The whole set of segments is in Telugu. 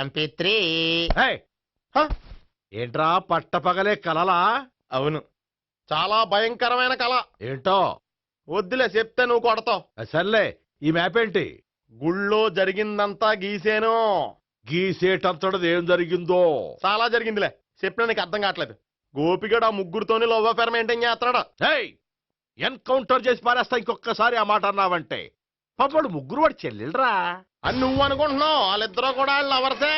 MP3 ఏంట్రా పట్టపగలే కలలా? అవును, చాలా భయంకరమైన కళ. ఏంటో వద్దులే, చెప్తే నువ్వు కొడతావు. సర్లే, ఈ మ్యాప్ ఏంటి? గుళ్ళో జరిగిందంతా గీసేను. గీసేటంతటది ఏం జరిగిందో? చాలా జరిగిందిలే, చెప్పినా నీకు అర్థం కావట్లేదు. గోపిగడు ఆ ముగ్గురుతోని లవ్ అఫేర్ మెయింటైన్ చేస్తున్నాడు. ఎన్కౌంటర్ చేసి పారేస్తా ఇంకొకసారి ఆ మాట అన్నావంటే. పాపడు ముగ్గురు వాడు చెల్లెలరా అని నువ్వు అనుకుంటున్నావు, వాళ్ళిద్దరూ కూడా వాళ్ళు లవర్సే.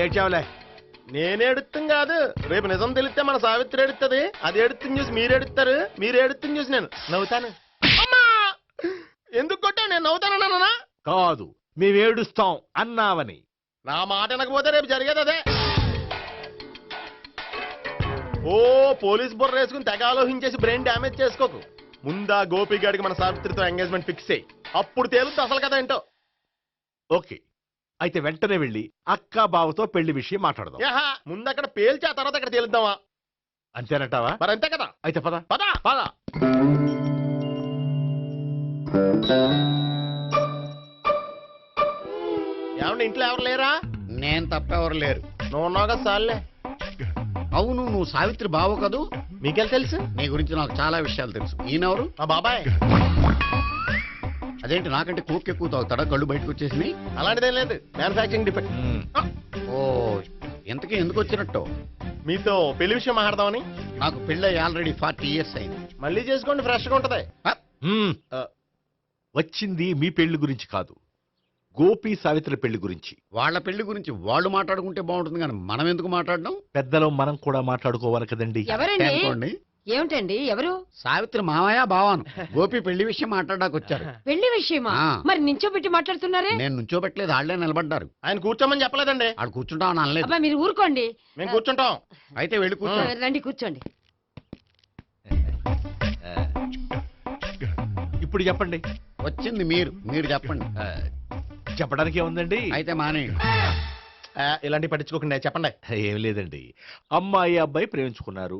ఏడ్చావులే. నేనేడుతుంది కాదు, రేపు నిజం తెలిస్తే మన సావిత్రి ఎడుతుంది. అది ఎడుతుంది చూసి మీరు ఎడుతారు, మీరు ఎడుతుంది చూసి నేను నవ్వుతాను. అమ్మా, ఎందుకు కొట్టావు? నేను నవ్వుతానన్నా? కాదు, మేమేడుస్తాం అన్నావని. నా మాట వినకపోతే రేపు జరిగేది అదే. ఓ పోలీస్ బుర్ర వేసుకుని తెగ ఆలోచించేసి బ్రెయిన్ డ్యామేజ్ చేసుకోకు. ముందా గోపిగాడికి మన సావిత్రితో ఎంగేజ్మెంట్ ఫిక్స్ అయ్యి అప్పుడు తేలుతుంది అసలు కదా ఏంటో. ఓకే, అయితే వెంటనే వెళ్ళి అక్క బావతో పెళ్లి విషయం మాట్లాడదాం. ముందు అక్కడ పేల్చి ఆ తర్వాత అక్కడ తేలుద్దామా? అంతేనంటావా? మరి అంతే కదా. అయితే పద పద పద. ఏమండి, ఇంట్లో ఎవరు లేరా? నేను తప్పెవరు లేరు. నువ్వు ఉన్నావు కదా సార్లే. అవును, నువ్వు సావిత్రి బావు కదూ? మీకెళ్ళి తెలుసు? నీ గురించి నాకు చాలా విషయాలు తెలుసు. ఈయనెవరు? మా బాబాయ్. అదేంటి నాకంటే కోక్ ఎక్కువ తాగుతాడా? కళ్ళు బయటకు వచ్చేసినాయి. అలాంటిదేం లేదు, మ్యానుఫాక్చరింగ్ డిఫెక్ట్. ఓ, ఎంతకీ ఎందుకు వచ్చినట్టు? మీతో పెళ్లి విషయం మాట్లాడదామని. నాకు పెళ్ళి ఆల్రెడీ 40 years అయింది. మళ్ళీ చేసుకోండి, ఫ్రెష్ గా ఉంటది. వచ్చింది మీ పెళ్లి గురించి కాదు, గోపి సావిత్రి పెళ్లి గురించి. వాళ్ళ పెళ్లి గురించి వాళ్ళు మాట్లాడుకుంటే బాగుంటుంది, కానీ మనం ఎందుకు మాట్లాడడం? పెద్దలో మనం కూడా మాట్లాడుకోవాలి కదండి. అనుకోండి. ఏమిటండి? ఎవరు? సావిత్రి మామయ్య బావాను. గోపి పెళ్లి విషయం మాట్లాడడానికి వచ్చారు. పెళ్లి విషయమా? మరి నించోబెట్టి మాట్లాడుతున్నారే? నేను నుంచోబెట్టలేదు, ఆళ్లే నిలబడ్డారు. ఆయన కూర్చోమని చెప్పలేదండి. ఆడు కూర్చుంటామని అనలేదు. అబ్బా, మీరు ఊరుకోండి. మేము కూర్చుంటాం. అయితే వెళ్ళి కూర్చో. రండి కూర్చోండి. ఇప్పుడు చెప్పండి. వచ్చింది మీరు చెప్పండి. చెప్పడానికి ఏముందండి? అయితే మానేయండి. ఇలాంటివి పట్టించుకోకుండా చెప్పండి. ఏం లేదండి, అమ్మాయి అబ్బాయి ప్రేమించుకున్నారు.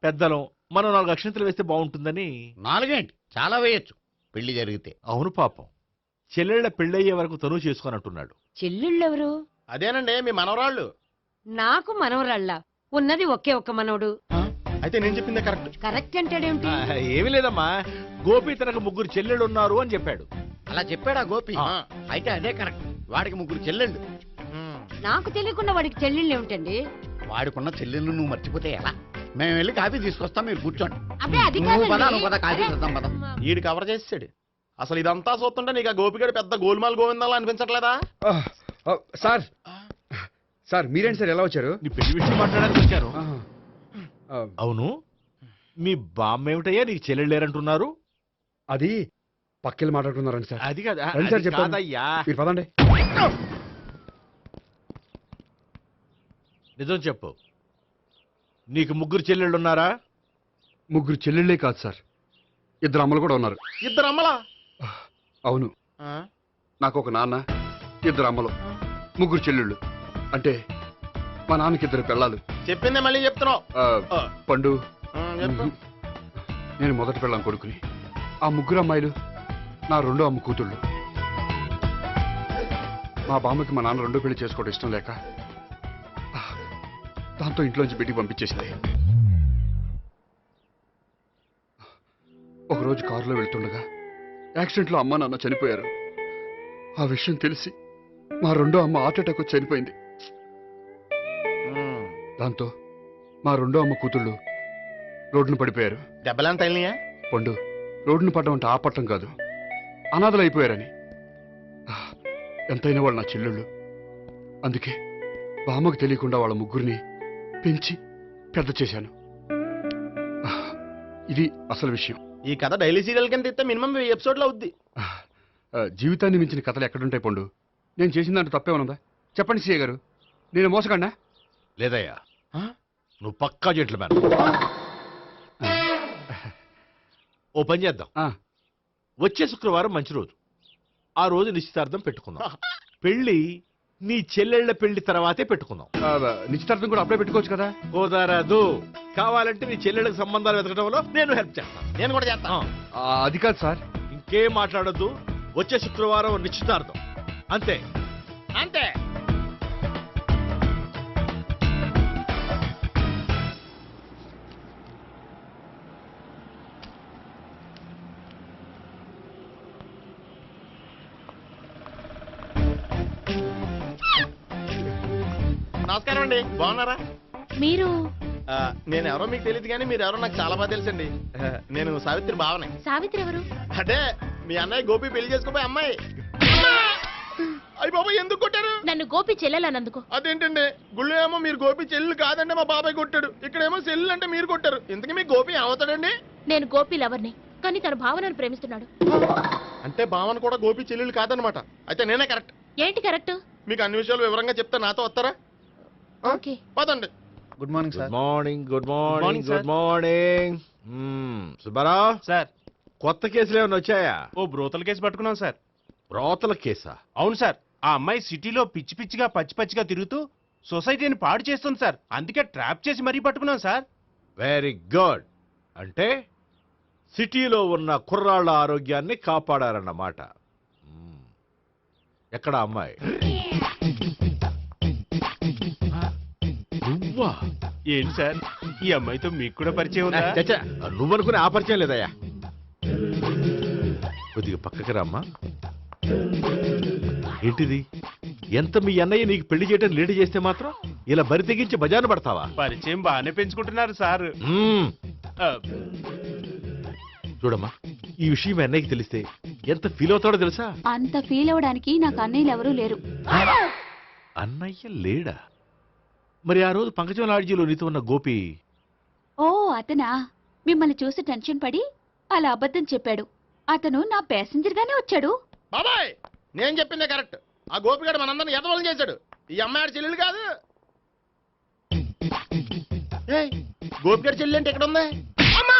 పెద్దలం మనం 4 అక్షంతలు వేస్తే బాగుంటుందని. 4 ఏంటి, చాలా వేయచ్చు పెళ్లి జరిగితే. అవును, పాపం చెల్లెళ్ళ పెళ్ళయ్యే వరకు తను చేసుకొని అంటున్నాడు. చెల్లెళ్ళెవరు? అదేనండి, మీ మనవరాళ్ళు. నాకు మనవరాళ్ళ ఉన్నది ఒకే ఒక్క మనవడు. అయితే నేను చెప్పిందే కరెక్ట్. కరెక్ట్ అంటాడేమిటి? ఏమీ లేదమ్మా, గోపి తనకు 3 చెల్లెళ్ళు ఉన్నారు అని చెప్పాడు. అలా చెప్పాడా గోపి? అయితే అదే కరెక్ట్. వాడికి 3 చెల్లెళ్ళు. నాకు తెలియకుండా వాడికి చెల్లెళ్ళు ఏమిటండి? వాడికున్న చెల్లెళ్ళు నువ్వు మర్చిపోతే ఎలా? మేము వెళ్ళి కాఫీ తీసుకొస్తాం, మీరు కూర్చోండి. అబ్బే, అది నువ్వు పద, కాదండి. నువ్వు పద, కాఫీ చేద్దాం పద. ఈడు కవర్ చేసాడు. అసలు ఇదంతా చూస్తుంటే నీకు ఆ గోపిగడు పెద్ద గోల్మాల్ గోవిందాలు అనిపించట్లేదా? సార్ సార్ మీరేంటి సార్ ఎలా వచ్చారు? నీ పెళ్లి విషయం మాట్లాడడానికి వచ్చాను. అవును, మీ బామ్మ ఏమిటయ్యా నీకు చెల్లెళ్ళు లేరంటున్నారు? అది పక్కెళ్ళి మాట్లాడుకున్నారండి సార్. అది కదా, రండి సార్, అది చెప్తాను. కాదయ్యా. మీరు పదండి. నిజం చెప్పు, నీకు 3 చెల్లెళ్ళు ఉన్నారా? 3 చెల్లెళ్ళే కాదు సార్, 2 అమ్మలు కూడా ఉన్నారు. 2 అమ్మలా? అవును, నాకు ఒక నాన్న, 2 అమ్మలు, 3 చెల్లెళ్ళు. అంటే మా నాన్నకి 2 పిల్లలు. చెప్పిందే మళ్ళీ చెప్తున్నావు. పండు, చెప్పు. నేను మొదటి పిల్లం కొడుకుని. ఆ 3 అమ్మాయిలు నా 2వ అమ్మ కూతుళ్ళు. మా బామ్మకి మా నాన్న 2 పెళ్లి చేసుకోవడం ఇష్టం లేక దాంతో ఇంట్లోంచి బయటికి పంపించేసింది. ఒకరోజు కారులో వెళ్తుండగా యాక్సిడెంట్లో అమ్మ నాన్న చనిపోయారు. ఆ విషయం తెలిసి మా 2వ అమ్మ హార్ట్ అటాక్ వచ్చి చనిపోయింది. దాంతో మా 2వ అమ్మ కూతుళ్ళు రోడ్డును పడిపోయారు. దెబ్బలంత అయినాయా? పండు, రోడ్డును పడ్డం అంటే ఆపట్టం కాదు, అనాథలు అయిపోయారని. ఎంతైనా వాళ్ళు నా చెల్లెళ్ళు. అందుకే బామ్మకు తెలియకుండా వాళ్ళ 3 పెంచి పెద్ద చేశాను. ఇది అసలు విషయం. ఈ కథ డైలీ సీరియల్ కింద ఇస్తే మినిమం 10 ఎపిసోడ్లు అవుద్ది. జీవితాన్ని మించిన కథలు ఎక్కడుంటాయి పండు? నేను చేసిన దాంట్లో తప్పేమనుందా? చెప్పండి సీఏ గారు, నేను మోసగండా? లేదయ్యా, నువ్వు పక్కా జెంట్లమన్. ఓ పని చేద్దాం, వచ్చే శుక్రవారం మంచి రోజు, ఆ రోజు నిశ్చితార్థం పెట్టుకుందాం. పెళ్లి నీ చెల్లెళ్ల పెళ్లి తర్వాతే పెట్టుకుందాం. నిశ్చితార్థం కూడా అప్పుడే పెట్టుకోవచ్చు కదా? కుదరదు, కావాలంటే నీ చెల్లెళ్ళకి సంబంధాలు వెతకడంలో నేను హెల్ప్ చేస్తాను. నేను కూడా చేస్తాను. అది కాదు సార్. ఇంకేం మాట్లాడొద్దు, వచ్చే శుక్రవారం నిశ్చితార్థం, అంతే. అంతే. నమస్కారం అండి, బాగున్నారా? మీరు నేను ఎవరో మీకు తెలియదు కానీ మీరు ఎవరో నాకు చాలా బాగా తెలుసండి. నేను సావిత్రి బావనే. సావిత్రి ఎవరు? అంటే మీ అన్నయ్య గోపి పెళ్లి చేసుకోపోయి అమ్మాయి. అయ్యి బాబాయ్ ఎందుకు కొట్టారు? నన్ను గోపి చెల్లెలన్నందుకు. అదేంటండి, గుళ్ళు ఏమో మీరు గోపి చెల్లు కాదండి మా బాబాయ్ కొట్టాడు, ఇక్కడేమో చెల్లు అంటే మీరు కొట్టారు. ఇంతకీ మీ గోపి ఏమవుతాడండి? నేను గోపి లవర్ని, కానీ తన భావనను ప్రేమిస్తున్నాడు. అంటే భావన కూడా గోపి చెల్లెలు కాదనమాట. అయితే నేనే కరెక్ట్. ఏంటి కరెక్ట్? మీకు అన్ని విషయాలు వివరంగా చెప్తే నాతో వస్తారా? ఓకే పదండి. Good morning good morning good morning morning, sir. Good morning. Subbarao, sir, కొత్త కేసులు ఏమైనా వచ్చాయా? ఓ బ్రోతల కేసు పట్టుకున్నాం సార్. రోతల కేసా? అవును సార్, ఆ అమ్మాయి సిటీలో పిచ్చి పిచ్చిగా పచ్చి పచ్చిగా తిరుగుతూ సొసైటీని పాడు చేస్తుంది సార్. అందుకే ట్రాప్ చేసి మరీ పట్టుకున్నాం సార్. Very good. అంటే సిటీలో ఉన్న కుర్రాళ్ళ ఆరోగ్యాన్ని కాపాడారన్నమాట. ఎక్కడ అమ్మాయి? నువ్వా? ఏంటి సార్, ఈ అమ్మాయితో మీకు కూడా పరిచయం ఉందా? చచ్చా, నువ్వనుకునే ఆ పరిచయం లేదయ్యా. కొద్దిగా పక్కకి రామ్మా. ఏంటిది? ఎంత మీ అన్నయ్య నీకు పెళ్లి చేయడం లేట్ చేస్తే మాత్రం ఇలా బరి తెగించి బజారు పడతావా? పరిచయం బాగానే పెంచుకుంటున్నారు సార్. ఆ, చూడమ్మా, ఈ విషయం మీ అన్నయ్యకి తెలిస్తే ఎంత ఫీల్ అవుతాడో తెలుసా? అంత ఫీల్ అవడానికి నాకు అన్నయ్యలు ఎవరూ లేరు. అన్నయ్య లేడా? మరి ఆ రోజు పంకజం లాడ్జీలో నీతో ఉన్న గోపి? ఓ అతనా? మిమ్మల్ని చూసి టెన్షన్ పడి అలా అబద్ధం చెప్పాడు. అతను నా ప్యాసింజర్ గానే వచ్చాడు. బాబాయ్ నేను చెప్పిందే కరెక్ట్. ఆ గోపిగాడు మనందరిని ఎదవలం చేశాడు. ఈ అమ్మాయి చెల్లెలు కాదు. గోపిగాడి చెల్లి అంటే ఎక్కడ ఉంది? అమ్మా!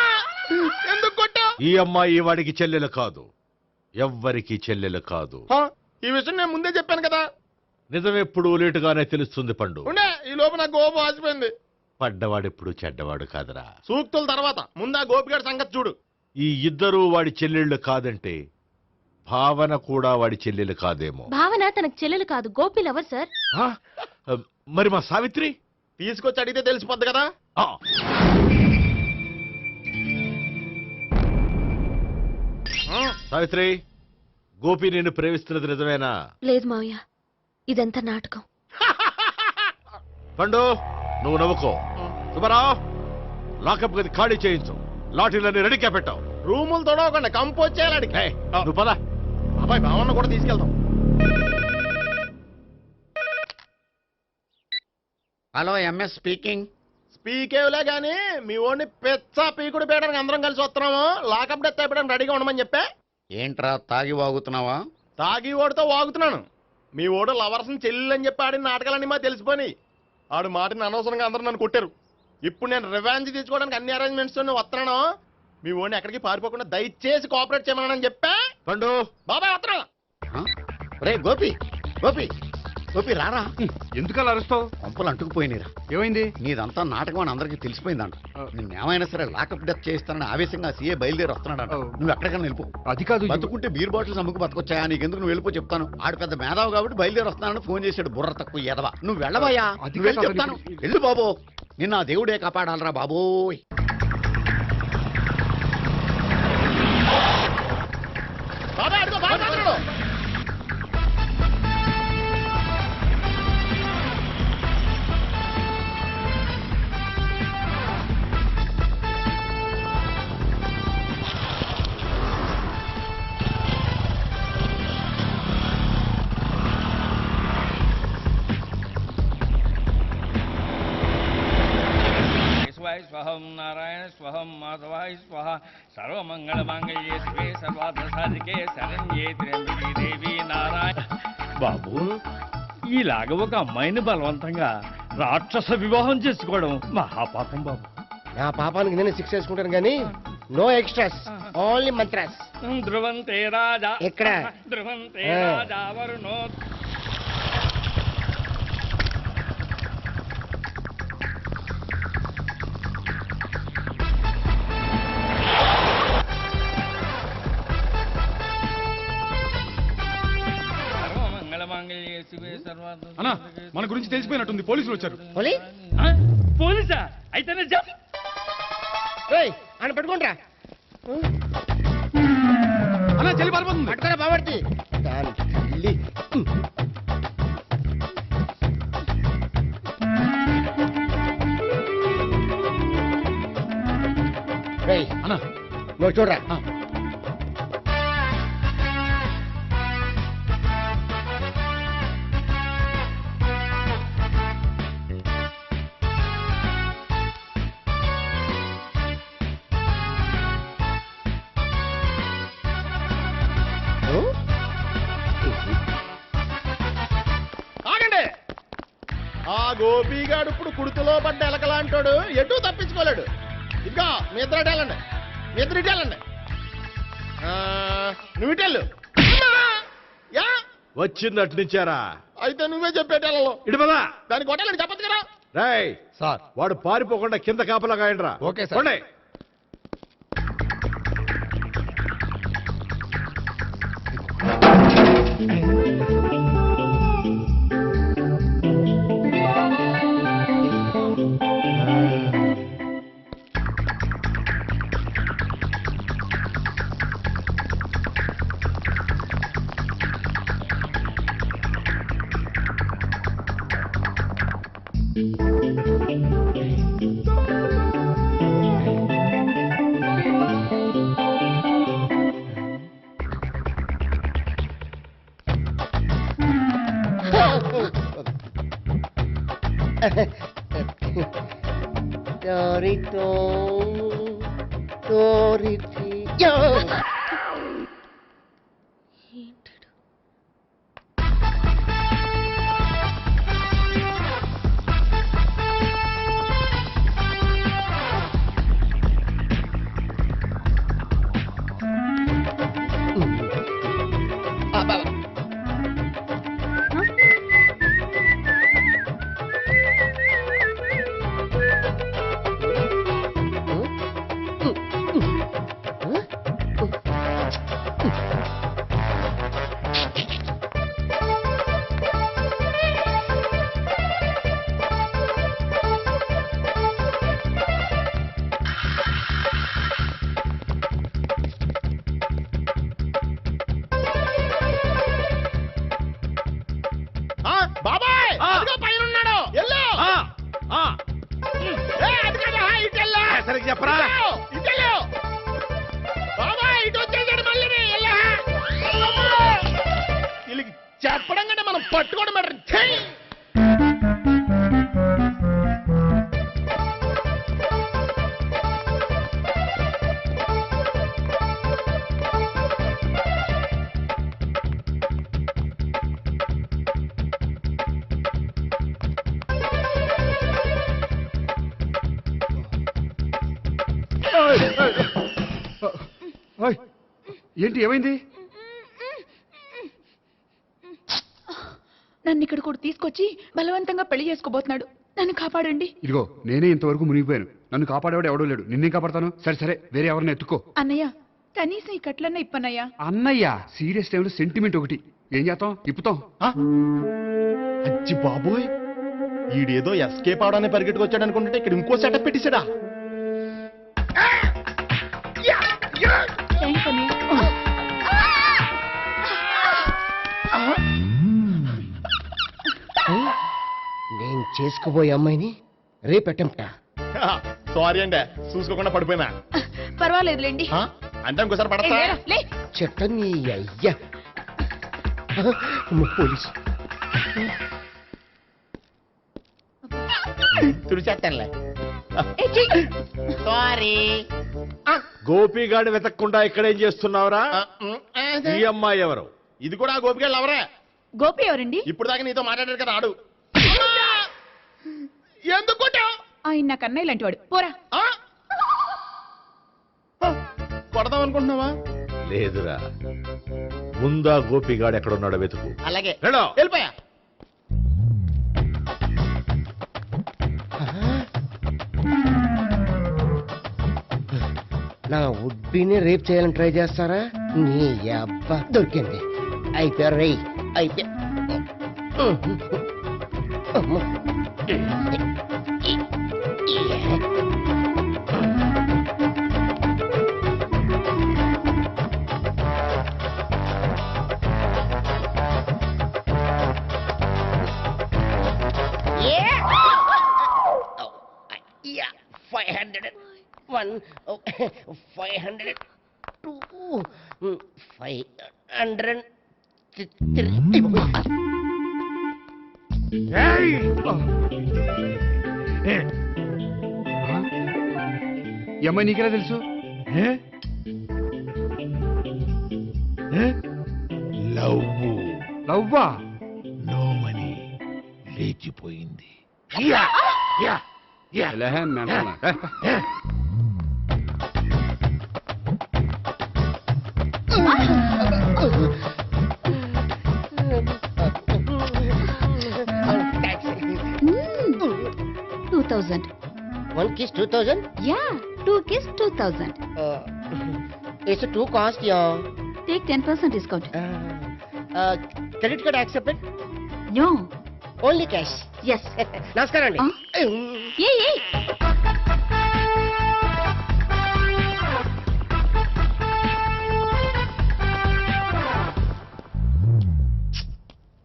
ఎందుకు కొట్టా? ఈ అమ్మాయి వాడికి చెల్లెలు కాదు, ఎవ్వరికి చెల్లెలు కాదు. ఈ విషయం నేను ముందే చెప్పాను కదా. నిజమెప్పుడు లేటుగానే తెలుస్తుంది పండు. ఉండే ఈ లోపు నాకు గోపం ఆసిపోయింది. పడ్డవాడెప్పుడు చెడ్డవాడు కాదురా. సూక్తుల తర్వాత ముందు ఆ గోపిగాడి సంగతి చూడు. ఈ ఇద్దరూ వాడి చెల్లెళ్ళు కాదంటే భావన కూడా వాడి చెల్లెలు కాదేమో. భావన తనకు చెల్లెలు కాదు, గోపి లవర్ సార్. ఆ? మరి మా సావిత్రి? తీసుకొచ్చి అడిగితే తెలిసిపోద్ది కదా. ఆ. సావిత్రి, గోపి నిన్ను ప్రేమిస్తున్నది నిజమేనా? లేదు మావయ్య, ఇదంతా నాటకం. పండు, నువ్వు నవ్వుకో. సుబ్బారావు, లాకప్ గది ఖాళీ చేయించు. లాఠీలన్నీ రెడీగా పెట్టావు. రూములు తొడవకుండా కంపోజ్ చేయాలి. ఏయ్, నువ్వు పద. అబ్బాయి భావన కూడా తీసుకెళ్తాం. Hello, MS speaking. స్పీకేవ్లే గానీ మీ ఓడిని పెచ్చ పీకుడు పేయడానికి అందరం కలిసి వస్తున్నాము. లాకప్ డెత్ అయిపోయడానికి రెడీగా ఉండమని చెప్పే. ఏంట్రా తాగి వాగుతున్నావా? తాగి ఓడితో వాగుతున్నాను. మీ ఓడు లవర్స్ని చెల్లెలు అని చెప్పి ఆడిన నాటకాలన్నీ మా తెలిసిపోయి ఆడు మాటని అనవసరంగా అందరూ నన్ను కొట్టారు. ఇప్పుడు నేను రివెంజ్ తీసుకోవడానికి అన్ని అరేంజ్మెంట్స్ వస్తున్నాను. మీ ఓడిని ఎక్కడికి పారిపోకుండా దయచేసి కోఆపరేట్ చేయమని చెప్పా. పండు, బాబాయ్ వస్తున్నా. రే గోపి, గోపి, గోపి రారా. ఎందుకలా అరుస్తావు? పంపులు అంటుకుపోయినరా. ఏమైంది? నీదంతా నాటకం అని అందరికీ తెలిసిపోయిందంట. నిన్నేమైనా సరే లాకప్ డెత్ చేస్తానని ఆవేశంగా సీఏ బయలుదేరి వస్తున్నాడంట. నువ్వు ఎక్కడికైనా వెళ్ళిపో. అది కాదు. బతుకుంటే బీర్ బాటిల్స్ అమ్ముకు బతకొచ్చాయా? నీకెందుకు? నువ్వు వెళ్ళిపో చెప్తాను. ఆడు పెద్ద మేధావు కాబట్టి బయలుదేరి వస్తున్నానని ఫోన్ చేశాడు. బుర్ర తక్కువ ఎదవా. నువ్వు వెళ్ళవయ్యా. అది నువ్వు వెళ్ళి కాదు, చెప్తాను. వెళ్ళు బాబో. నిన్న ఆ దేవుడే కాపాడాలరా బాబోయ్. బాబాయ్ అడుగు, బాబాయ్ అడుగు. స్వహం నారాయణ స్వహం మాధవాయ స్వహ సర్వమంగళమాంగళ్యే శివే సర్వార్థ సాధికే శరణ్యే త్ర్యంబకే దేవి నారాయణ. బాబు, ఇలాగ ఒక అమ్మాయిని బలవంతంగా రాక్షస వివాహం చేసుకోవడం మహాపాపం బాబు. నా పాపానికి నేను శిక్ష చేసుకుంటాను కానీ నో ఎక్స్ట్రాస్, ఓన్లీ మంత్రాస్. ధ్రువంతే రాజా ఎక్కడ? ధ్రువంతే రాజా వరుణో. అన్నా, మన గురించి తెలిసిపోయినట్టుంది. పోలీసులు వచ్చారు. పోలీసా? అయితేనే చెప్పు. అని పట్టుకుంటా. అన్నా, చెల్లి పారిపోతుంది. పట్టుకోరా బాబర్తి. దాని తల్లి. నువ్వు చూడరా. ఆగండి. ఆ గోపిగాడు ఇప్పుడు కుడుతులో పడ్డ ఎలకలాంటాడు, ఎటు తప్పించుకోలేడు. ఇంకా మీ ఇద్దరు ఇటేళ్ళండి, మీ ఇద్దరు ఇటేళ్ళండి. నువ్వు ఇటెళ్ళు. యా వచ్చిందటు నుంచారా? అయితే నువ్వే చెప్పేటెళ్ళలో ఇటు పదా. దానికి కొట్టాలని చెప్పచ్చు కదా. రేయ్ సార్ వాడు పారిపోకుండా కింద కాపలా కాయండిరా. Okay sir. పోండి. బాబాయ్ అదిగో పైన ఉన్నాడు. ఎల్లు. అది కదా ఇటెల్లా. సరిగ్గా చెప్పరా? ఇటెల్లు. బాబాయ్ ఇటు వచ్చేసాడు మళ్ళీ. వీళ్ళకి చెప్పడం కంటే మనం పట్టుకోవడం బెటర్. ఏంటి ఏమైంది? నన్ను ఇక్కడ కూడా తీసుకొచ్చి బలవంతంగా పెళ్లి చేసుకోబోతున్నాడు. నన్ను కాపాడండి. ఇదిగో నేనే ఇంతవరకు మునిగిపోయాను. నన్ను కాపాడేవాడు ఎవడో లేడు. నిన్నేం కాపాడతాను? సరే సరే వేరే ఎవరిని ఎత్తుకో. అన్నయ్య కనీసం ఈ కట్లన్నా ఇప్పన్నయ్యా. అన్నయ్య సీరియస్ టైంలో సెంటిమెంట్ ఒకటి. ఏం చేస్తాం? ఇప్పుతాం. అచ్చి బాబోయ్, ఈడేదో ఎస్కేప్ అవడానికి పరిగెట్టుకొచ్చాడు అనుకుంటే ఇక్కడ ఇంకో సెటప్ పెట్టేశాడా? థ్యాంక్స్ అన్నయ్య. నేను చేసుకోబోయే అమ్మాయిని రేపెట్టంట. సారీ అండి, చూసుకోకుండా పడిపోయినా. పర్వాలేదులేండి. అంటే ఇంకోసారి ఏ, పడతా. లేరా, లే. చెట్ట నీ అయ్యా. పోలీసు తుడిచేస్తానులే. ఏ, చెయ్యి. సారీ. గోపిగాడి వెతకకుండా ఇక్కడేం చేస్తున్నావురా? ఈ అమ్మాయి ఎవరు? ఇది కూడా ఆ గోపికలు ఎవరే? గోపి ఎవరండి? ఇప్పుడు దాకా నీతో మాట్లాడాడు కదా ఆడు. ఎందుకు కొట్టావ్? ఆయన నాకు అన్నయ్య లాంటి వాడు. పోరా. కొడదాం అనుకుంటున్నావా? లేదురా, ముందా గోపిగాడు ఎక్కడున్నాడో వెతుకు. అలాగే వెళ్ళో. వెళ్ళిపోయా. నా ఉడ్బీని రేప్ చేయాలని ట్రై చేస్తారా? నీ అబ్బా దొరికింది. అయిపోయారు రై. అయిపోయా. 1 500 2 500 ఈ అమ్మాయి నీకెలా తెలుసు లవ్వా నో మనీ లేచిపోయింది. Two 2000. 1 kiss 2000. Yeah, 2 kiss 2000. It's a 2 cost, yeah. Take 10% discount. Credit card accepted? No. Only cash. Yes. నమస్కారం అండి. Hey.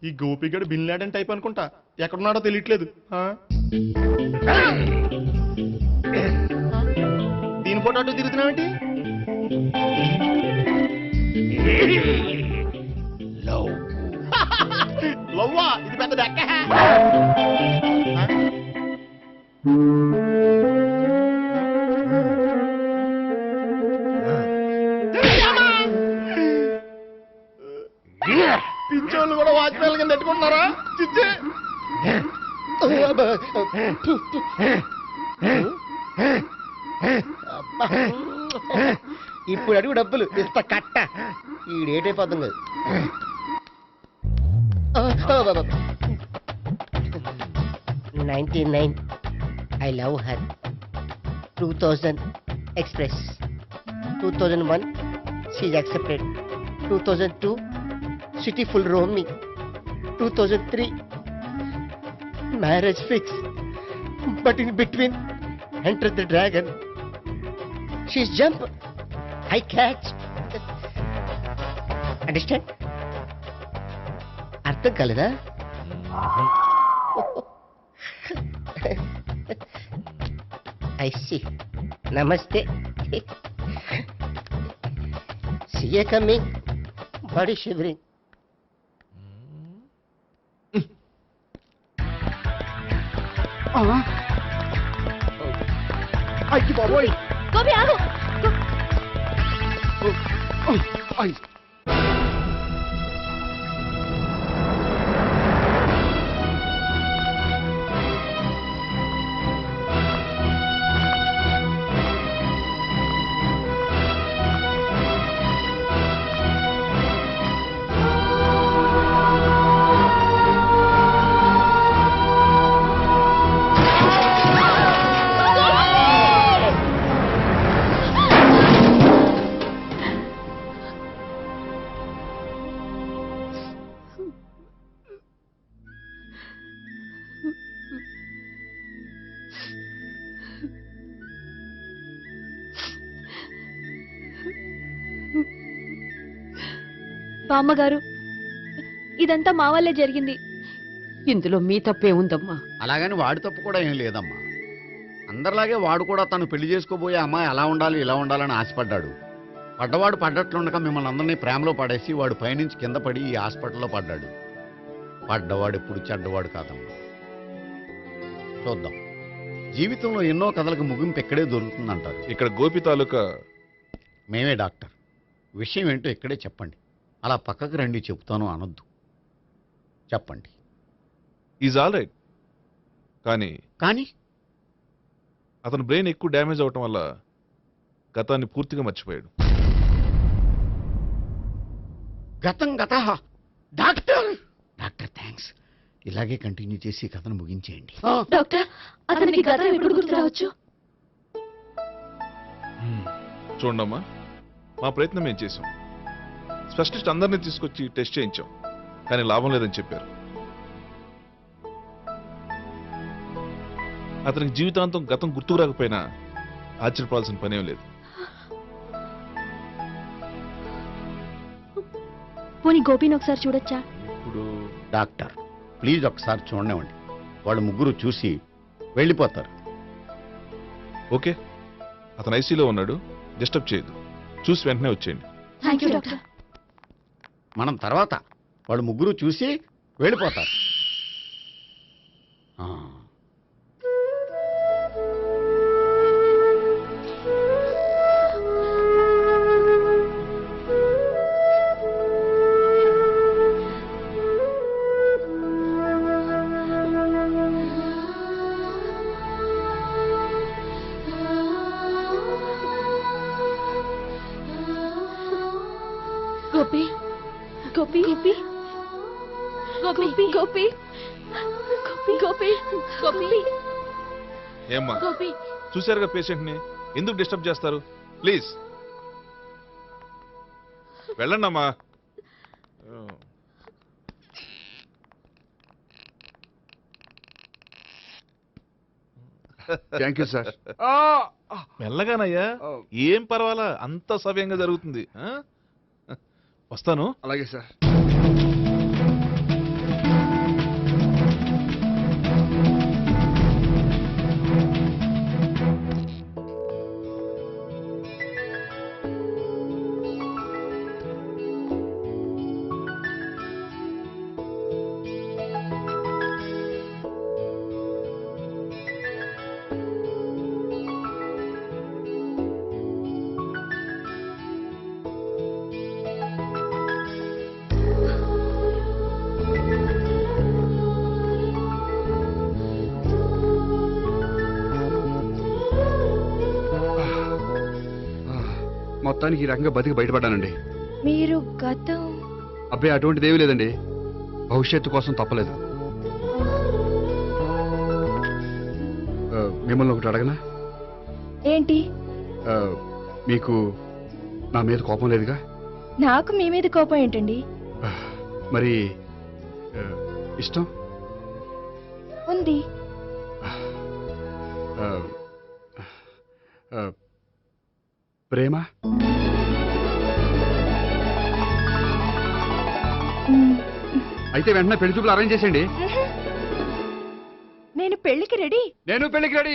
ఈ గోపిగడు బిన్ లాడెన్ టైప్ అనుకుంటా, ఎక్కడున్నాడో తెలియట్లేదు. దీని ఫోటో అటు తిరుగుతున్నావేంటి? లవ్వా, ఇది పెద్ద దెక్క. పిచ్చోళ్ళు కూడా వాచ్మెన్ కింద పెట్టుకుంటున్నారా? చిచ్చే ఇప్పుడు అడుగు డబ్బులు ఇంత కట్ట ఈ డేట్ అయిపోతుంది కదా. 99 I love her. 2000 express. 2001 she's accepted. 2002 city full roaming. 2003 marriage fix. But in between entered the dragon. She's jump, I catch. Understand? అర్థం కాలేదా? I see. Namaste. See you coming. Body shivering. అయ్యి బాబోయ్ గోపి ఆగు. బామ్మగారు, ఇదంతా మా వల్లే జరిగింది. ఇందులో మీ తప్పే ఉందమ్మా. అలాగని వాడి తప్పు కూడా ఏం లేదమ్మా. అందరిలాగే వాడు కూడా తను పెళ్లి చేసుకోబోయే అమ్మాయి అలా ఉండాలి ఇలా ఉండాలని ఆశపడ్డాడు. పడ్డవాడు పడ్డట్లుండగా మిమ్మల్ని అందరినీ ప్రేమలో పడేసి వాడు పైనుంచి కింద పడి ఈ హాస్పిటల్లో పడ్డాడు. పడ్డవాడు ఎప్పుడు చెడ్డవాడు కాదమ్మా. చూద్దాం, జీవితంలో ఎన్నో కథలకు ముగింపు ఎక్కడే దొరుకుతుందంటారు. ఇక్కడ గోపి తాలూకా మేమే డాక్టర్. విషయం ఏంటో ఇక్కడే చెప్పండి. అలా పక్కకు రండి చెప్తాను అనొద్దు. చెప్పండి. ఈజ్ ఆల్ రైట్, కానీ కానీ అతను బ్రెయిన్ ఎక్కువ డ్యామేజ్ అవటం వల్ల గతాన్ని పూర్తిగా మర్చిపోయాడు. గతం గత డాక్టర్ డాక్టర్ థ్యాంక్స్. ఇలాగే కంటిన్యూ చేసి కథను ముగించేయండి. డాక్టర్, అతనికి గతం ఎప్పుడు గుర్తు రావచ్చు? చూడమ్మా, మా ప్రయత్నం మేము చేసాం. స్పెషలిస్ట్ అందరినీ తీసుకొచ్చి టెస్ట్ చేయించాం, కానీ లాభం లేదని చెప్పారు. అతనికి జీవితాంతం గతం గుర్తుకు రాకపోయినా ఆశ్చర్యపడాల్సిన పనేం లేదు. పోనీ గోపిని ఒకసారి చూడొచ్చా? ఇప్పుడు డాక్టర్ ప్లీజ్ ఒకసారి చూడనివ్వండి. వాళ్ళు ముగ్గురు చూసి వెళ్ళిపోతారు. ఓకే, అతను ఐసీలో ఉన్నాడు, డిస్టర్బ్ చేయదు. చూసి వెంటనే వచ్చేయండి. Thank you doctor. మనం తర్వాత వాళ్ళు ముగ్గురు చూసి వెళ్ళిపోతారు. ఆ. గోపి గోపి గోపి గోపి గోపి గోపి గోపి ఏమ్మా గోపి చూశారుగా పేషెంట్ని, ఎందుకు డిస్టర్బ్ చేస్తారు? ప్లీజ్ వెళ్ళండి అమ్మా. Thank you sir. మెల్లగానయ్యా, ఏం పర్వాలా, అంత సవ్యంగా జరుగుతుంది. వస్తాను. అలాగే సార్. మొత్తానికి ఈ రకంగా బతికి బయటపడ్డానండి. మీరు గతం అబ్బాయి అటువంటిది ఏమీ లేదండి. భవిష్యత్తు కోసం తప్పలేదు. మిమ్మల్ని ఒకటి అడగనా? ఏంటి? మీకు నా మీద కోపం లేదుగా? నాకు మీ మీద కోపం ఏంటండి? మరి ఇష్టం ఉంది. ప్రేమ అయితే వెంటనే పెళ్లి చూపులు అరేంజ్ చేసేయండి. నేను పెళ్లికి రెడీ. నేను పెళ్లికి రెడీ.